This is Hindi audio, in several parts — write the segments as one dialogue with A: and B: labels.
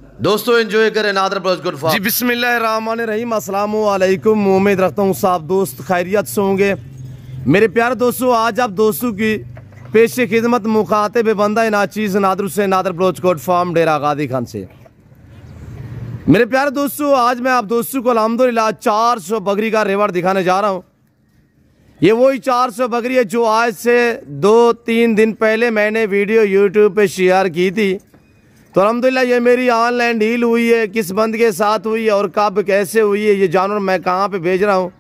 A: दोस्तों एंजॉय करें नादर प्लस गुड फार्म।
B: जी बिस्मिल्लाहिर्रहमानिर्रहीम, अस्सलाम वालेकुम। उम्मीद रखता हूँ सब दोस्त खैरियत से होंगे। मेरे प्यारे दोस्तों, आज आप दोस्तों की पेश खिदमत मुखातिब बंदा नाचीज़ नादर से नादर प्लस गुड फार्म डेरा गादी खान से। मेरे प्यारे दोस्तों, आज मैं आप दोस्तों को अल्हम्दुलिल्लाह 400 बकरी का रेवड़ दिखाने जा रहा हूँ। ये वही 400 बकरी है जो आज से 2-3 दिन पहले मैंने वीडियो यूट्यूब पे शेयर की थी। तो अल्हम्दुलिल्लाह ये मेरी ऑनलाइन डील हुई है, किस बंद के साथ हुई है और कब कैसे हुई है, ये जानवर मैं कहाँ पे भेज रहा हूँ,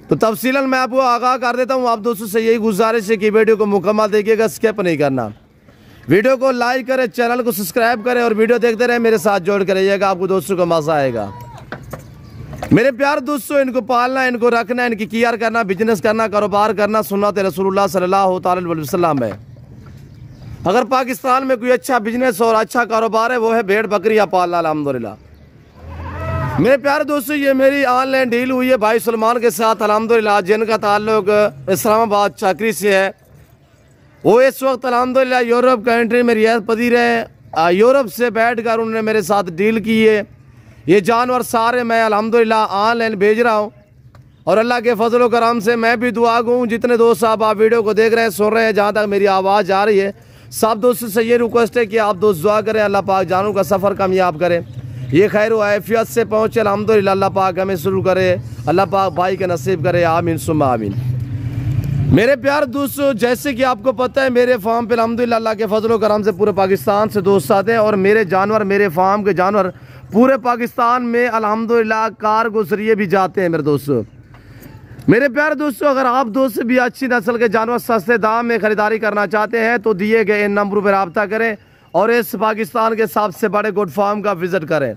B: तो तफसीलन मैं आपको आगाह कर देता हूँ। आप दोस्तों से यही गुजारिश है कि वीडियो को मुकम्मल देखिएगा, स्किप नहीं करना। वीडियो को लाइक करें, चैनल को सब्सक्राइब करें और वीडियो देखते रहे, मेरे साथ जोड़ कर रहिएगा, आपको दोस्तों को मज़ा आएगा। मेरे प्यार दोस्तों, इनको पालना, इनको रखना, इनकी केयर करना, बिजनेस करना, कारोबार करना सुन्नत रसूलुल्लाह सल्लल्लाहु अलैहि वसल्लम है। अगर पाकिस्तान में कोई अच्छा बिजनेस और अच्छा कारोबार है वो है भेड़ बकरियां पालना अल्हम्दुलिल्लाह। मेरे प्यारे दोस्तों, ये मेरी ऑनलाइन डील हुई है भाई सलमान के साथ अल्हम्दुलिल्लाह, जिनका ताल्लुक इस्लामाबाद चाकरी से है। वो इस वक्त अल्हम्दुलिल्लाह यूरोप कंट्री में रियासत पजीर है। यूरोप से बैठ कर उन्होंने मेरे साथ डील की है। ये जानवर सारे मैं अल्हम्दुलिल्लाह ऑनलाइन भेज रहा हूँ और अल्लाह के फजल करम से मैं भी दुआ गूँ। जितने दोस्त साहब आप वीडियो को देख रहे हैं, सुन रहे हैं, जहाँ तक मेरी आवाज़ आ रही है, सब दोस्तों से ये रिक्वेस्ट है कि आप दोस्त दुआ करें, अल्लाह पाक जानों का सफ़र कामयाब करें, ये खैर व आफियत से पहुँचे अल्हम्दुलिल्लाह। अल्लाह पाक हमें शुरू करे, अल्लाह पाक भाई के नसीब करे, आमीन सुम्मा आमीन। मेरे प्यार दोस्तों, जैसे कि आपको पता है मेरे फार्म पे अल्हम्दुलिल्लाह अल्लाह के फजल करम से पूरे पाकिस्तान से दोस्त आते हैं और मेरे जानवर, मेरे फार्म के जानवर पूरे पाकिस्तान में अल्हम्दुलिल्लाह कार के जरिए भी जाते हैं। मेरे दोस्तों, मेरे प्यारे दोस्तों, अगर आप दोस्त भी अच्छी नस्ल के जानवर सस्ते दाम में ख़रीदारी करना चाहते हैं तो दिए गए इन नंबरों पर रब्ता करें और इस पाकिस्तान के सबसे बड़े गुड फार्म का विज़िट करें।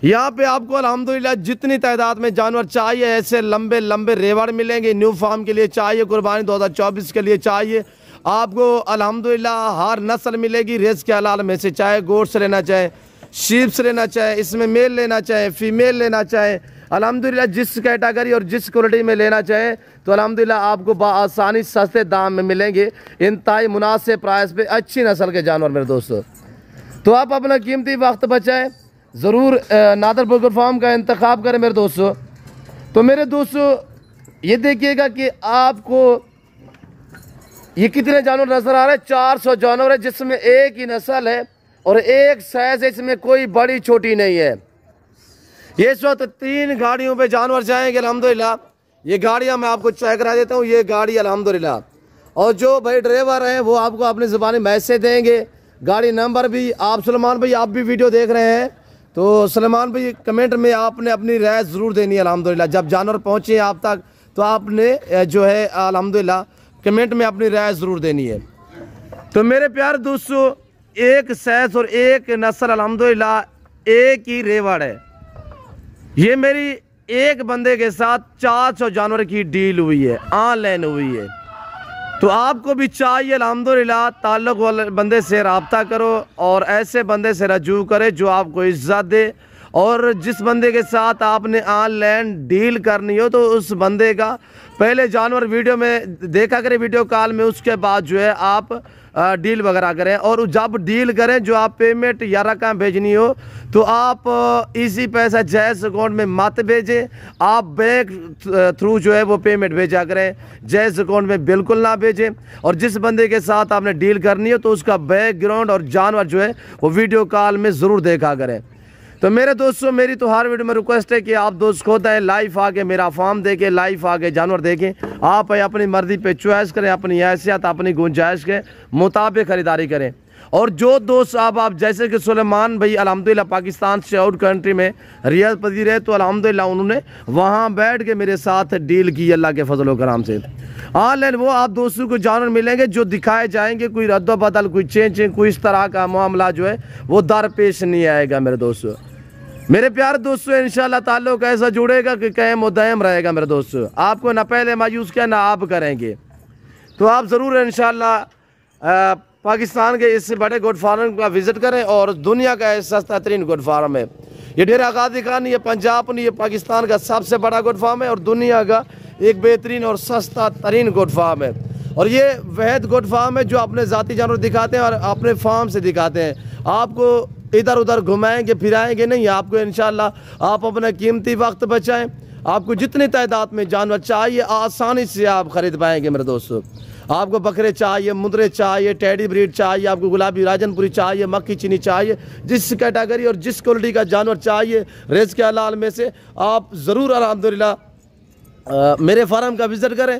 B: यहाँ पे आपको अल्हम्दुलिल्लाह जितनी तादाद में जानवर चाहिए, ऐसे लंबे लंबे रेवड़ मिलेंगे। न्यू फार्म के लिए चाहिए, कुर्बानी 2024 के लिए चाहिए, आपको अल्हम्दुलिल्लाह हर नस्ल मिलेगी। रेस के हलाल में से चाहे गोट्स लेना चाहे, शीप्स लेना चाहे, इसमें मेल लेना चाहे, फीमेल लेना चाहे, अल्हम्दुलिल्लाह जिस कैटेगरी और जिस क्वालिटी में लेना चाहे तो अल्हम्दुलिल्लाह आपको आसानी सस्ते दाम में मिलेंगे, इंतहाई मुनासिब प्राइस पे अच्छी नस्ल के जानवर। मेरे दोस्तों, तो आप अपना कीमती वक्त बचाएं, ज़रूर नादर बकरी फार्म का इंतखाब करें। मेरे दोस्तों, तो मेरे दोस्तों ये देखिएगा कि आपको ये कितने जानवर नजर आ रहे हैं। 400 जानवर है जिसमें एक ही नस्ल है और एक साइज है, इसमें कोई बड़ी छोटी नहीं है। ये इस वक्त 3 गाड़ियों पे जानवर जाएंगे अल्हम्दुलिल्लाह। ये गाड़ियां मैं आपको चेक करा देता हूँ, ये गाड़ी अल्हम्दुलिल्लाह, और जो भाई ड्राइवर हैं वो आपको अपनी ज़ुबानी मैसेज देंगे, गाड़ी नंबर भी। आप सलमान भाई, आप भी वीडियो देख रहे हैं तो सलमान भाई कमेंट में आपने अपनी राय ज़रूर देनी है अल्हम्दुलिल्लाह। जब जानवर पहुँचे आप तक तो आपने जो है अल्हम्दुलिल्लाह कमेंट में अपनी राय ज़रूर देनी है। तो मेरे प्यारे दोस्तों, एक साइज और एक नस्ल अल्हम्दुलिल्लाह एक ही रेवड़ है। ये मेरी एक बंदे के साथ 400 जानवर की डील हुई है, ऑनलाइन हुई है। तो आपको भी चाहिए अल्हम्दुलिल्लाह ताल्लुक़ वाले बंदे से रब्ता करो और ऐसे बंदे से रजू करे जो आपको इज्जत दे, और जिस बंदे के साथ आपने ऑनलाइन डील करनी हो तो उस बंदे का पहले जानवर वीडियो में देखा करें, वीडियो कॉल में, उसके बाद जो है आप डील वगैरह करें। और जब डील करें, जो आप पेमेंट या रकम भेजनी हो तो आप इसी पैसा जैस अकाउंट में मत भेजें, आप बैंक थ्रू जो है वो पेमेंट भेजा करें, जैस अकाउंट में बिल्कुल ना भेजें। और जिस बंदे के साथ आपने डील करनी हो तो उसका बैकग्राउंड और जानवर जो है वो वीडियो कॉल में ज़रूर देखा करें। तो मेरे दोस्तों, मेरी तो हर वीडियो में रिक्वेस्ट है कि आप दोस्त खुद आए, लाइव आके मेरा फार्म देखें, लाइव आके जानवर देखें। आप अपनी मर्जी पे चॉइस करें, अपनी हैसियत, अपनी गुंजाइश के मुताबिक ख़रीदारी करें। और जो दोस्त आप जैसे कि सुलेमान भाई अल्हम्दुलिल्लाह पाकिस्तान से आउट कंट्री में रियासत पजीर है, तो अल्हम्दुलिल्लाह उन्होंने वहाँ बैठ के मेरे साथ डील की अल्लाह के फजल करम से। ऑनलाइन वो आप दोस्तों को जानवर मिलेंगे जो दिखाए जाएंगे, कोई रद्द बदल, कोई चेंज, कोई इस तरह का मामला जो है वो दरपेश नहीं आएगा। मेरे दोस्तों, मेरे प्यारे दोस्तों, इंशाल्लाह ताल्लुक ऐसा जुड़ेगा कि कायम व दायम रहेगा। मेरे दोस्तों, आपको ना पहले मायूस किया ना आप करेंगे। तो आप ज़रूर इंशाल्लाह पाकिस्तान के इससे बड़े गुड फार्म का विज़िट करें और दुनिया का सस्ता तरीन गुड फार्म है ये डेरा गादी खान। ये पंजाब नहीं, ये पाकिस्तान का सबसे बड़ा गुड फार्म है और दुनिया का एक बेहतरीन और सस्ता तरीन गुड फार्म है। और ये वहद गुड फार्म है जो अपने ज़ाती जानवर दिखाते हैं और अपने फार्म से दिखाते हैं। आपको इधर उधर घुमाएंगे फिराएंगे नहीं, आपको इंशाल्लाह आप अपना कीमती वक्त बचाएं। आपको जितनी तादाद में जानवर चाहिए आसानी से आप खरीद पाएंगे मेरे दोस्तों। आपको बकरे चाहिए, मुद्रे चाहिए, टेडी ब्रीड चाहिए, आपको गुलाबी राजनपुरी चाहिए, मक्खी चीनी चाहिए, जिस कैटेगरी और जिस क्वालिटी का जानवर चाहिए रेज के हलाल में से आप ज़रूर अल्हम्दुलिल्लाह मेरे फार्म का विज़िट करें।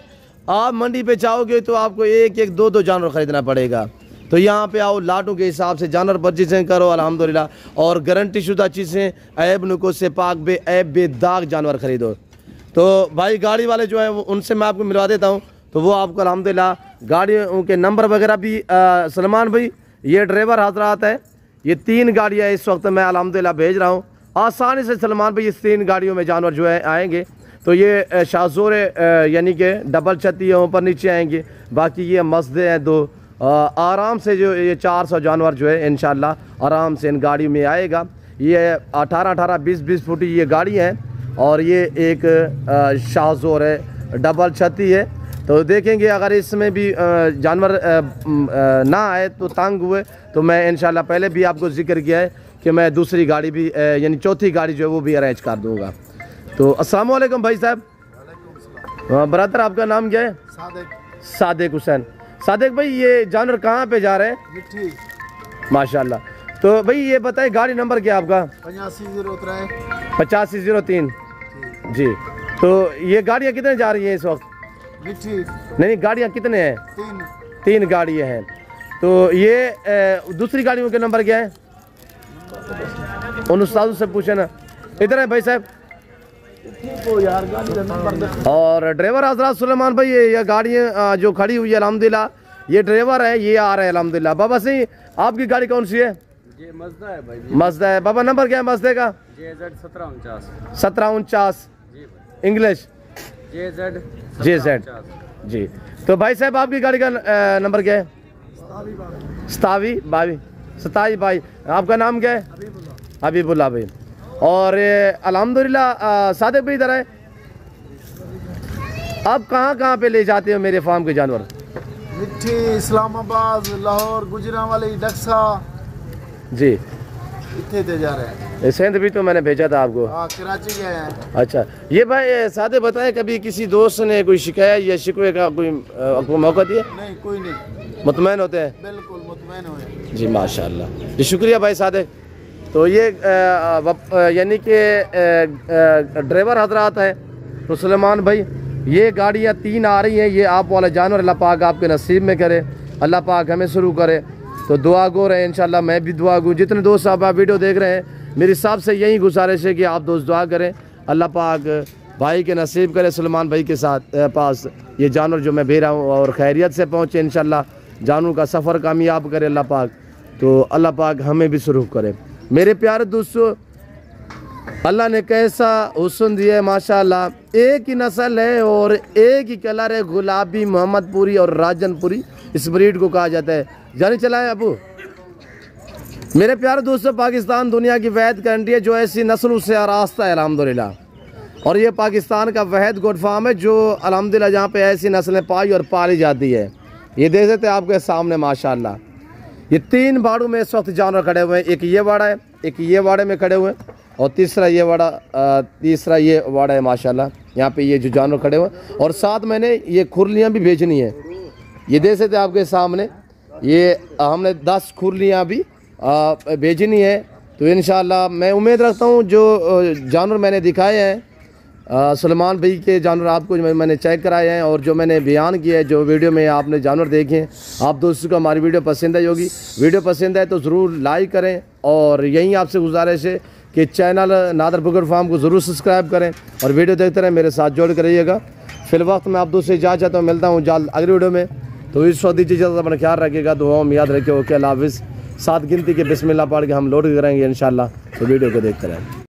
B: आप मंडी पे जाओगे तो आपको एक एक दो दो जानवर ख़रीदना पड़ेगा, तो यहाँ पे आओ, लाटों के हिसाब से जानवर परचेजिंग करो अल्हम्दुलिल्लाह, और गारंटी शुदा चीज़ें ऐब नुको से पाक बे ऐब बेदाग जानवर ख़रीदो। तो भाई गाड़ी वाले जो हैं उनसे मैं आपको मिलवा देता हूँ, तो वो आपको अल्हम्दुलिल्लाह गाड़ियों के नंबर वगैरह भी सलमान भाई ये ड्राइवर हजरात है, ये 3 गाड़ियाँ इस वक्त मैं अल्हम्दुलिल्लाह भेज रहा हूँ। आसानी से सलमान भाई इस 3 गाड़ियों में जानवर जो है आएंगे। तो ये शाहजोर यानी कि डबल छत्ती है, ऊपर नीचे आएंगे, बाकी ये मस्दे हैं 2, आराम से जो ये 400 जानवर जो है इंशाल्लाह आराम से इन गाड़ियों में आएगा। ये 18-18, 20-20 फुट ये गाड़ी है, और ये एक शाहजोर है डबल छत्ती है। तो देखेंगे अगर इसमें भी जानवर ना आए तो तंग हुए तो मैं इंशाल्लाह पहले भी आपको जिक्र किया है कि मैं दूसरी गाड़ी भी यानी चौथी गाड़ी जो है वो भी अरेंज कर दूंगा। तो अस्सलाम वालेकुम भाई साहब। ब्रदर आपका नाम क्या है? सादिक हुसैन। सादिक भाई ये जानवर कहाँ पे जा रहे हैं?
C: मिट्टी।
B: माशाल्लाह। तो भाई ये बताए गाड़ी नंबर क्या है आपका?
C: 8503
B: जी। तो ये गाड़ियाँ कितने जा रही हैं इस वक्त?
C: मिट्टी।
B: नहीं, गाड़ियाँ कितने हैं? 3 गाड़ियाँ हैं। तो ये दूसरी गाड़ियों के नंबर क्या है? उन उस्तादों से पूछे ना। इधर है भाई साहब।
C: यार गाड़ी का नंबर।
B: और ड्राइवर हजरात सुलेमान भाई ये गाड़ियाँ जो खड़ी हुई है अल्हम्दुलिल्लाह, ये ड्राइवर है, ये आ रहे हैं अल्हम्दुलिल्लाह। बाबा सिंह आपकी गाड़ी कौन सी है?
C: ये मज़दा है भाई।
B: मज़दा है। बाबा नंबर क्या है मज़दे का?
C: JZ 1749।
B: 1749
C: जी भाई।
B: इंग्लिश JZ जी। तो भाई साहब आपकी गाड़ी का नंबर क्या है? 27 भाई। आपका नाम क्या है? हबीबुल्लाह भाई। और अल्हम्दुलिल्लाह सादिक भाई इधर है। आप कहाँ पे ले जाते हो मेरे फार्म के जानवर?
C: मिट्टी, इस्लामाबाद, लाहौर, गुजरांवाली, डक्सा
B: जी।
C: इतने दे जा रहे हैं।
B: सिंध भी तो मैंने भेजा था आपको।
C: कराची गए हैं।
B: अच्छा, ये भाई सादे बताए कभी किसी दोस्त ने कोई शिकायत या शिकवे का कोई आपको मौका दिया?
C: नहीं, कोई नहीं।
B: मुतमैन होते हैं?
C: बिल्कुल मुतमैन हुए
B: जी माशाल्लाह जी, शुक्रिया भाई सादे। तो ये यानी कि ड्राइवर हजरात है तो सुलेमान भाई ये गाड़ियाँ 3 आ रही हैं, ये आप वाला जानवर अल्लाह पाक आपके नसीब में करे, अल्लाह पाक हमें शुरू करे। तो दुआ गो रहे इंशाल्लाह, मैं भी दुआ गो। जितने दोस्त आप वीडियो देख रहे हैं मेरे हिसाब से यही गुजारिश है कि आप दोस्त दुआ करें, अल्लाह पाक भाई के नसीब करे सुलेमान भाई के साथ पास ये जानवर जो मैं भेज रहा हूँ और खैरियत से पहुँचे इंशाल्लाह, जानवर का सफ़र कामयाब करे अल्लाह पाक। तो अल्लाह पाक हमें भी शुरू करे। मेरे प्यारे दोस्तों, अल्लाह ने कैसा हुस्न दिया है माशाल्लाह। एक ही नस्ल है और एक ही कलर है, गुलाबी, मोहम्मदपुरी और राजनपुरी इस ब्रीड को कहा जाता है। जाने चला है अबू। मेरे प्यारे दोस्तों, पाकिस्तान दुनिया की वहद कंट्री है जो ऐसी नस्लों से आरास्ता है अल्हम्दुलिल्लाह, और ये पाकिस्तान का वहद गोट फार्म है जो अल्हम्दुलिल्लाह जहाँ पे ऐसी नस्लें पाई और पाली जाती है। ये देख सकते हैं आपके सामने माशाल्लाह, ये 3 बाड़ों में इस वक्त जानवर खड़े हुए हैं। एक ये वाड़ा है, एक ये वाड़े में खड़े हुए हैं, और तीसरा ये वाड़ा है माशाल्लाह। यहाँ पे ये जो जानवर खड़े हुए हैं, और साथ मैंने ये खुरलियाँ भी भेजनी है। ये देख सकते हैं आपके सामने, ये हमने 10 खुरलियाँ भी भेजनी है। तो इंशाल्लाह मैं उम्मीद रखता हूँ जो जानवर मैंने दिखाए हैं सुलेमान भाई के जानवर आपको मैंने चेक कराए हैं, और जो मैंने बयान किया है, जो वीडियो में आपने जानवर देखे हैं, आप दोस्तों को हमारी वीडियो पसंद आई होगी। वीडियो पसंद आए तो ज़रूर लाइक करें, और यहीं आपसे गुजारिश है कि चैनल नादर बकर फार्म को ज़रूर सब्सक्राइब करें और वीडियो देखते रहें, मेरे साथ जोड़ कर रहिएगा। फिल वक्त मैं आप दोस्तों से इजाज़त चाहता हूँ, मिलता हूँ जल्द अगली वीडियो में। तो इस वक्त दीजिए इजाज़त, अपना ख्याल रखिएगा, दुआओं में याद रखिए। ओके, अल्लाह हाफ़िज़। 7 गिनती के बिस्मिल्लाह पढ़ के हम लोड करेंगे इंशाल्लाह। तो वीडियो को देखते रहें।